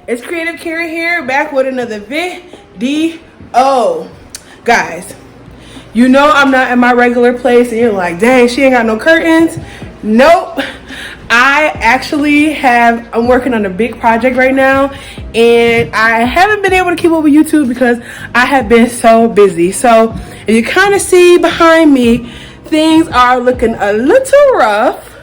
It's Creative Kera here, back with another video. Guys, you know I'm not in my regular place and you're like, dang, she ain't got no curtains. Nope. I'm working on a big project right now and I haven't been able to keep up with YouTube because I have been so busy. So if you kind of see behind me, things are looking a little rough,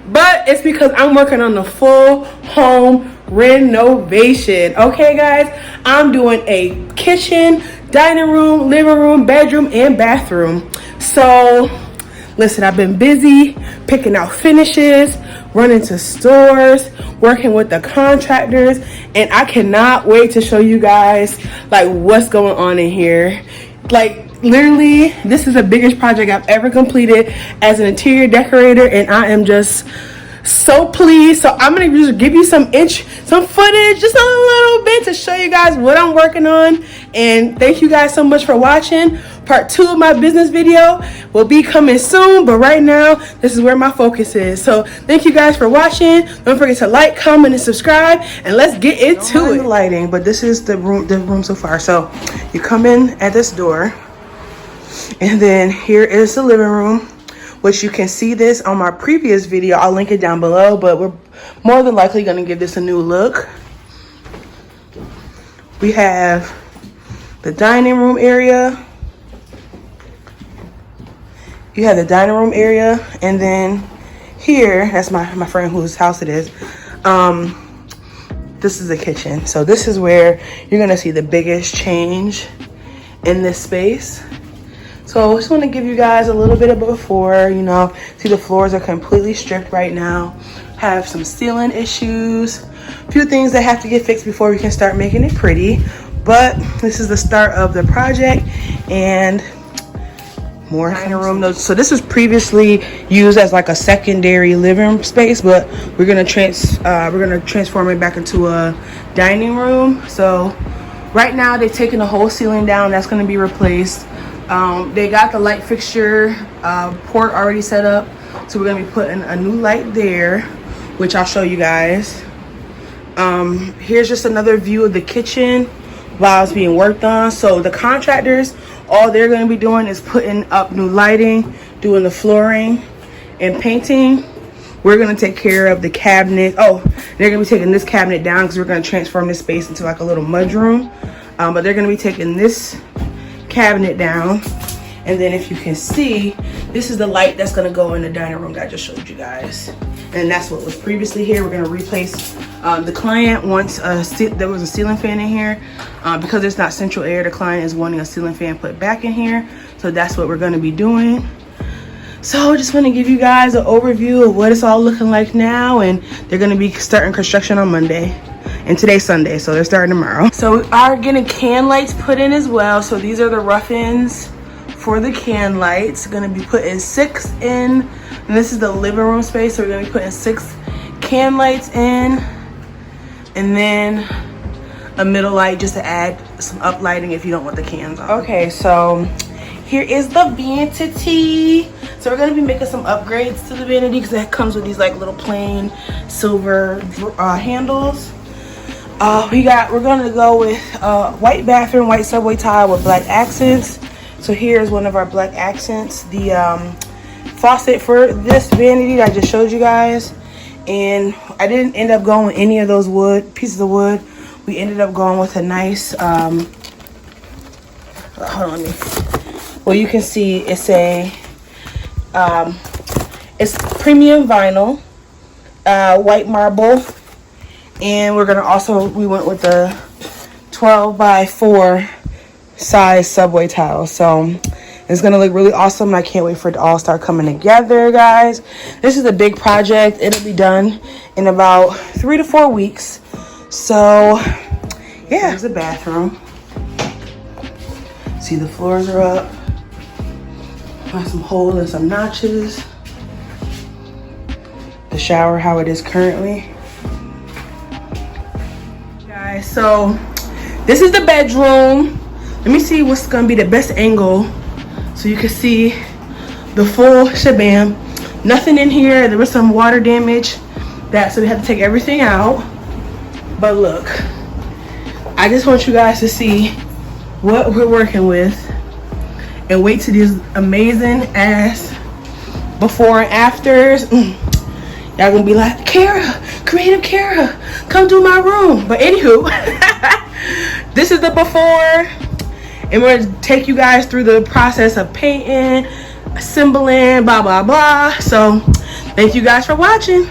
but it's because I'm working on the full home renovation. Okay guys, I'm doing a kitchen, dining room, living room, bedroom, and bathroom. So listen, I've been busy picking out finishes, running to stores, working with the contractors, and I cannot wait to show you guys like what's going on in here. Like literally, this is the biggest project I've ever completed as an interior decorator, and I am just so pleased. So I'm gonna just give you some footage, just a little bit to show you guys what I'm working on. And thank you guys so much for watching. Part 2 of my business video will be coming soon, but right now this is where my focus is. So thank you guys for watching. Don't forget to like, comment, and subscribe, and let's get into it. The lighting, but this is the room so far. So you come in at this door, and then here is the living room, which you can see this on my previous video. I'll link it down below, but we're more than likely going to give this a new look. We have the dining room area. You have the dining room area, and then here, that's my friend whose house it is. This is the kitchen. So this is where you're going to see the biggest change in this space. So I just want to give you guys a little bit of before. You know, see the floors are completely stripped right now. Have some ceiling issues, a few things that have to get fixed before we can start making it pretty. But this is the start of the project, and more dining room. So this was previously used as like a secondary living room space, but we're gonna transform it back into a dining room. So right now they've taken the whole ceiling down. That's gonna be replaced. They got the light fixture port already set up, so we're gonna be putting a new light there, which I'll show you guys. Here's just another view of the kitchen while it's being worked on. So the contractors, all they're gonna be doing is putting up new lighting, doing the flooring and painting. We're gonna take care of the cabinet. Oh, they're gonna be taking this cabinet down because we're gonna transform this space into like a little mudroom. But they're gonna be taking this cabinet down, and then if you can see, this is the light that's going to go in the dining room that I just showed you guys, and that's what was previously here. We're going to replace the client wants there was a ceiling fan in here, because it's not central air. The client is wanting a ceiling fan put back in here, so that's what we're going to be doing. So I just want to give you guys an overview of what it's all looking like now, and they're going to be starting construction on Monday. And today's Sunday, so they're starting tomorrow. So we are getting can lights put in as well. So these are the rough-ins for the can lights. Gonna be putting 6 in, and this is the living room space. So we're gonna be putting 6 can lights in, and then a middle light just to add some up lighting if you don't want the cans on. Okay, so here is the vanity. So we're gonna be making some upgrades to the vanity because that comes with these like little plain silver handles. We're gonna go with white bathroom, white subway tile with black accents. So here's one of our black accents. The faucet for this vanity that I just showed you guys, and I didn't end up going with any of those pieces of wood. We ended up going with a nice hold on. Well, you can see it's it's premium vinyl, white marble. And we went with the 12x4 size subway tile. So it's gonna look really awesome. I can't wait for it to all start coming together, guys. This is a big project. It'll be done in about 3 to 4 weeks. So yeah, here's the bathroom. See, the floors are up. Got some holes and some notches. The shower, how it is currently. So this is the bedroom. Let me see what's gonna be the best angle so you can see the full shabam. Nothing in here. There was some water damage, so we had to take everything out. But look, I just want you guys to see what we're working with and wait to these amazing ass before and afters. Y'all gonna be like, Kera, Creative Kera, come do my room. But anywho, this is the before, and we're gonna take you guys through the process of painting, assembling, blah blah blah. So thank you guys for watching.